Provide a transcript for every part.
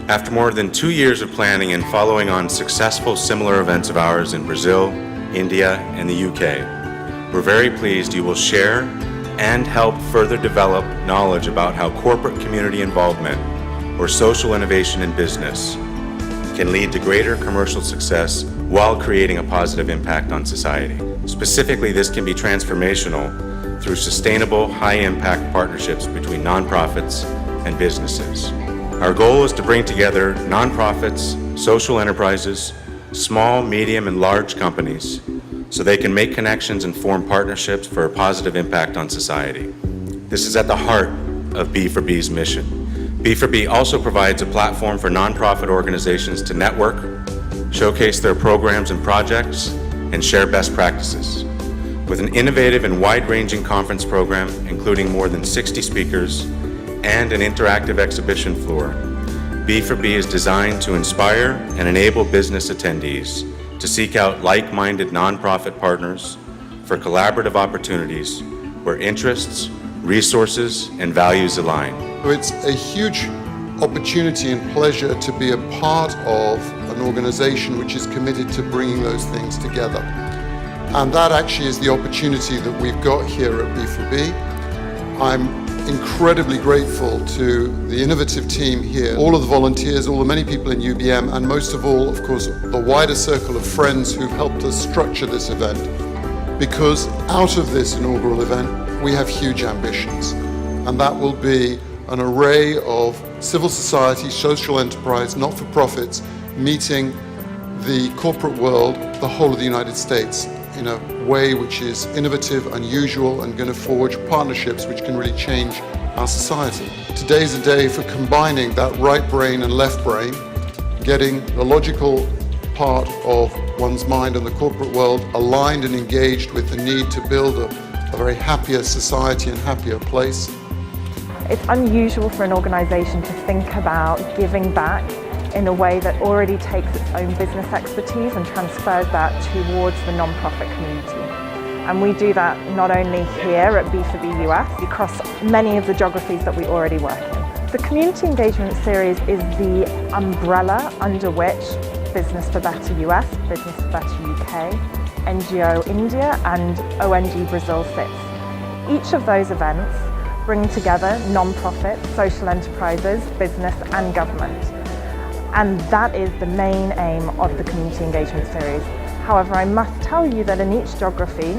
After more than 2 years of planning and following on successful similar events of ours in Brazil, India, and the UK, we're very pleased you will share and help further develop knowledge about how corporate community involvement or social innovation in business can lead to greater commercial success while creating a positive impact on society. Specifically, this can be transformational through sustainable, high-impact partnerships between nonprofits and businesses. Our goal is to bring together nonprofits, social enterprises, small, medium, and large companies so they can make connections and form partnerships for a positive impact on society. This is at the heart of B4B's mission. B4B also provides a platform for nonprofit organizations to network, showcase their programs and projects, and share best practices. With an innovative and wide-ranging conference program, including more than 60 speakers, and an interactive exhibition floor, B4B is designed to inspire and enable business attendees to seek out like-minded nonprofit partners for collaborative opportunities where interests, resources, and values align. It's a huge opportunity and pleasure to be a part of an organization which is committed to bringing those things together. And that actually is the opportunity that we've got here at B4B. I'm incredibly grateful to the innovative team here, all of the volunteers, all the many people in UBM, and most of all, of course, the wider circle of friends who've helped us structure this event. Because out of this inaugural event, we have huge ambitions. And that will be an array of civil society, social enterprise, not-for-profits, meeting the corporate world, the whole of the United States, in a way which is innovative, unusual, and going to forge partnerships which can really change our society. Today's a day for combining that right brain and left brain, getting the logical part of one's mind and the corporate world aligned and engaged with the need to build a very happier society and happier place. It's unusual for an organisation to think about giving back in a way that already takes its own business expertise and transfers that towards the non-profit community. And we do that not only here at B4B US, across many of the geographies that we already work in. The Community Engagement Series is the umbrella under which Business4Better US, Business4Better UK, NGO India and ONG Brazil sits. Each of those events bring together non-profit, social enterprises, business and government. And that is the main aim of the Community Engagement Series. However, I must tell you that in each geography,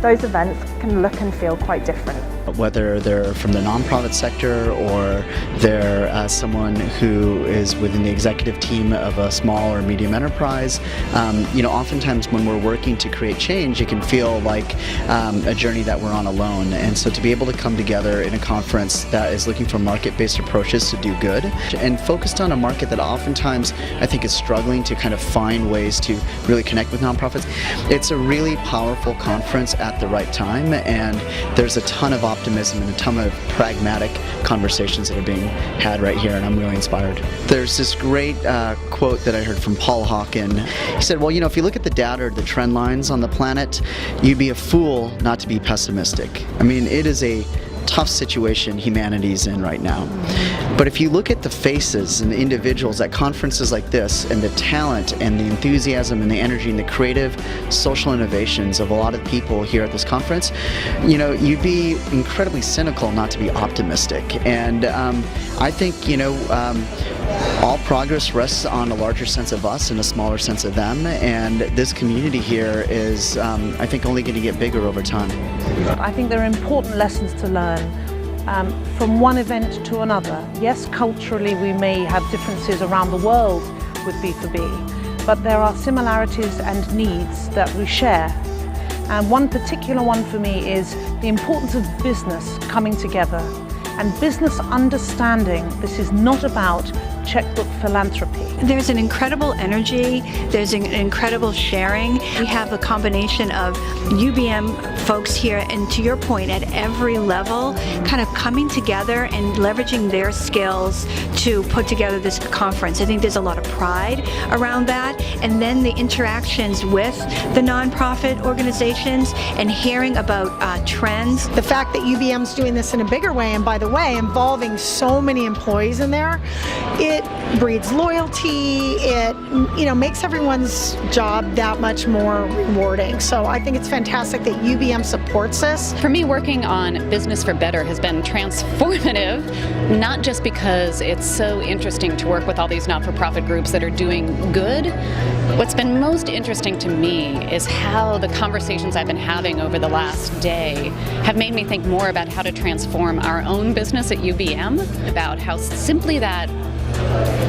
those events can look and feel quite different. Whether they're from the nonprofit sector or they're someone who is within the executive team of a small or medium enterprise, oftentimes when we're working to create change, it can feel like a journey that we're on alone. And so to be able to come together in a conference that is looking for market-based approaches to do good and focused on a market that oftentimes I think is struggling to kind of find ways to really connect with nonprofits, it's a really powerful conference at the right time, and there's a ton of optimism and a ton of pragmatic conversations that are being had right here, and I'm really inspired. There's this great quote that I heard from Paul Hawken. He said, well, if you look at the data or the trend lines on the planet, you'd be a fool not to be pessimistic. I mean, it is a tough situation humanity's in right now. But if you look at the faces and the individuals at conferences like this, and the talent and the enthusiasm and the energy and the creative social innovations of a lot of people here at this conference, you'd be incredibly cynical not to be optimistic. And I think, all progress rests on a larger sense of us and a smaller sense of them, and this community here is, I think, only going to get bigger over time. I think there are important lessons to learn from one event to another. Yes, culturally we may have differences around the world with B4B, but there are similarities and needs that we share. And one particular one for me is the importance of business coming together and business understanding this is not about checkbook philanthropy. There's an incredible energy, there's an incredible sharing. We have a combination of UBM folks here, and to your point, at every level, kind of coming together and leveraging their skills to put together this conference. I think there's a lot of pride around that, and then the interactions with the nonprofit organizations and hearing about trends. The fact that UBM's doing this in a bigger way, and by the way, involving so many employees in there, it breeds loyalty. It, makes everyone's job that much more rewarding. So I think it's fantastic that UBM supports this. For me, working on Business4Better has been transformative, not just because it's so interesting to work with all these not-for-profit groups that are doing good. What's been most interesting to me is how the conversations I've been having over the last day have made me think more about how to transform our own business at UBM, about how simply that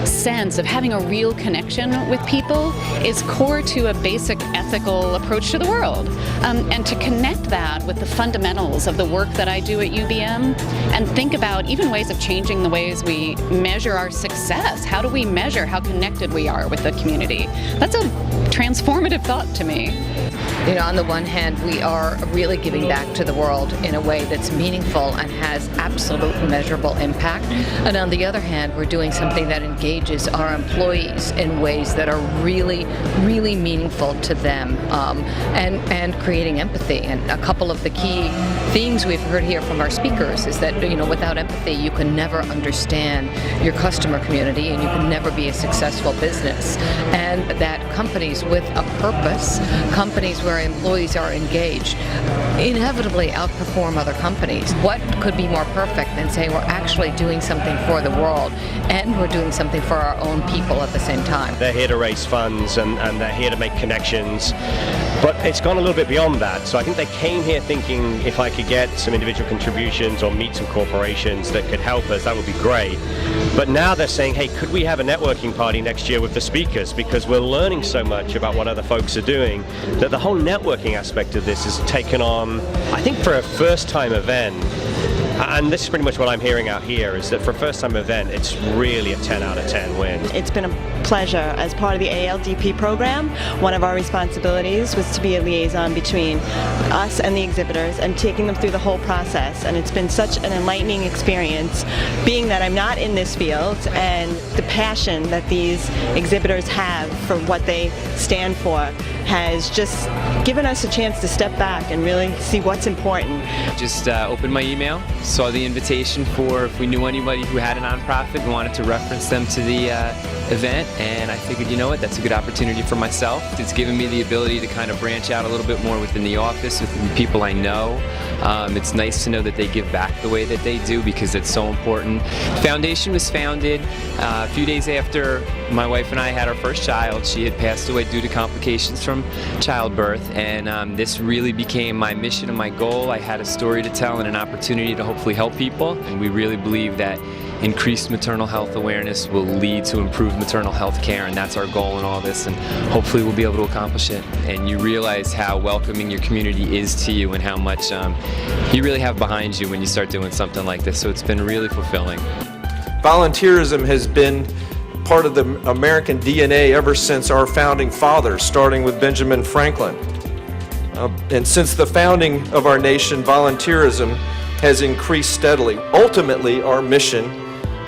sense of having a real connection with people is core to a basic ethical approach to the world. And to connect that with the fundamentals of the work that I do at UBM and think about even ways of changing the ways we measure our success. How do we measure how connected we are with the community? That's a transformative thought to me. On the one hand, we are really giving back to the world in a way that's meaningful and has absolute measurable impact. And on the other hand, we're doing something that engages our employees in ways that are really, really meaningful to them, and creating empathy. And a couple of the key themes we've heard here from our speakers is that, without empathy, you can never understand your customer community and you can never be a successful business. And that companies with a purpose, companies where employees are engaged, inevitably outperform other companies. What could be more perfect than saying we're actually doing something for the world and we're doing something for our own people at the same time? They're here to raise funds and they're here to make connections, but it's gone a little bit beyond that. So I think they came here thinking if I could get some individual contributions or meet some corporations that could help us, that would be great. But now they're saying, hey, could we have a networking party next year with the speakers? Because we're learning so much about what other folks are doing that the whole networking aspect of this is taken on, I think for a first-time event, and this is pretty much what I'm hearing out here, is that for a first-time event, it's really a 10 out of 10 win. It's been a pleasure. As part of the ALDP program, one of our responsibilities was to be a liaison between us and the exhibitors and taking them through the whole process. And it's been such an enlightening experience, being that I'm not in this field, and the passion that these exhibitors have for what they stand for has just given us a chance to step back and really see what's important. Just opened my email, saw the invitation for if we knew anybody who had a nonprofit and wanted to reference them to the event, and I figured, you know what, that's a good opportunity for myself. It's given me the ability to kind of branch out a little bit more within the office, within the people I know. It's nice to know that they give back the way that they do because it's so important. The foundation was founded a few days after my wife and I had our first child. She had passed away due to complications from childbirth, and this really became my mission and my goal. I had a story to tell and an opportunity to hopefully help people, and we really believe that increased maternal health awareness will lead to improved maternal health care, and that's our goal in all this, and hopefully we'll be able to accomplish it. And you realize how welcoming your community is to you and how much you really have behind you when you start doing something like this, so it's been really fulfilling. Volunteerism has been part of the American DNA ever since our founding fathers, starting with Benjamin Franklin. And since the founding of our nation, volunteerism has increased steadily. Ultimately, our mission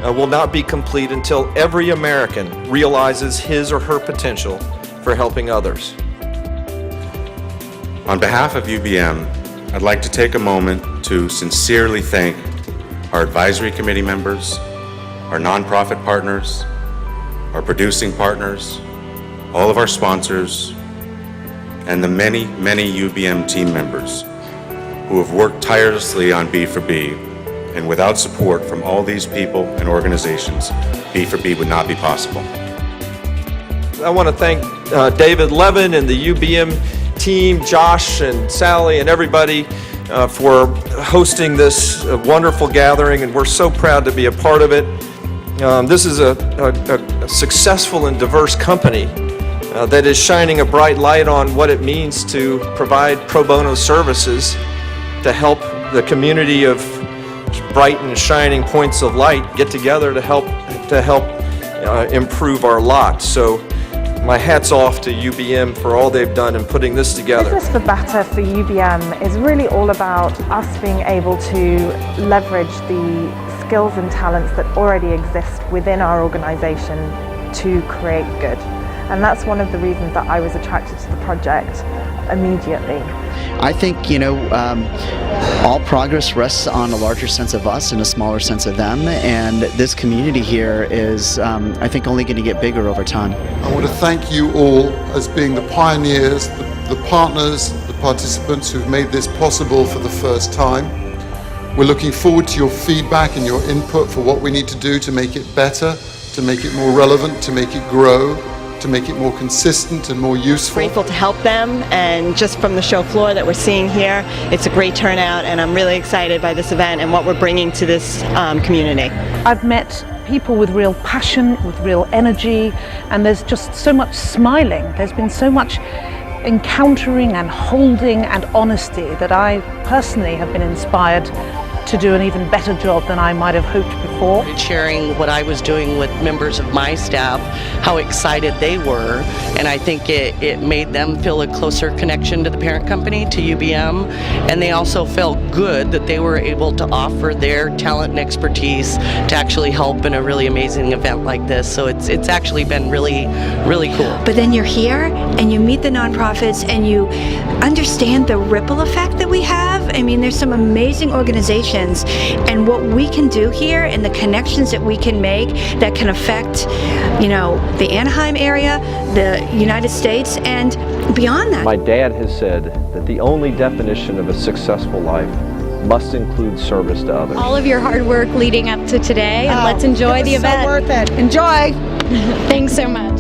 will not be complete until every American realizes his or her potential for helping others. On behalf of UBM, I'd like to take a moment to sincerely thank our advisory committee members, our nonprofit partners, our producing partners, all of our sponsors, and the many, many UBM team members who have worked tirelessly on B4B, and without support from all these people and organizations, B4B would not be possible. I want to thank David Levin and the UBM team, Josh and Sally and everybody for hosting this wonderful gathering, and we're so proud to be a part of it. This is a successful and diverse company that is shining a bright light on what it means to provide pro bono services to help the community of bright and shining points of light get together to help improve our lot. So my hat's off to UBM for all they've done in putting this together. Business4Better for UBM is really all about us being able to leverage the skills and talents that already exist within our organisation to create good. And that's one of the reasons that I was attracted to the project. immediately. I think, all progress rests on a larger sense of us and a smaller sense of them, and this community here is, I think, only going to get bigger over time. I want to thank you all as being the pioneers, the partners, the participants who've made this possible for the first time. We're looking forward to your feedback and your input for what we need to do to make it better, to make it more relevant, to make it grow, to make it more consistent and more useful. Grateful to help them, and just from the show floor that we're seeing here, it's a great turnout, and I'm really excited by this event and what we're bringing to this community. I've met people with real passion, with real energy, and there's just so much smiling. There's been so much encountering and holding and honesty that I personally have been inspired to do an even better job than I might have hoped before. Sharing what I was doing with members of my staff, how excited they were, and I think it made them feel a closer connection to the parent company, to UBM, and they also felt good that they were able to offer their talent and expertise to actually help in a really amazing event like this. So it's actually been really, really cool. But then you're here and you meet the nonprofits and you understand the ripple effect that we have. I mean, there's some amazing organizations, and what we can do here and the connections that we can make that can affect, the Anaheim area, the United States, and beyond that. My dad has said that the only definition of a successful life must include service to others. All of your hard work leading up to today, and let's enjoy the event. So worth it. Enjoy. Thanks so much.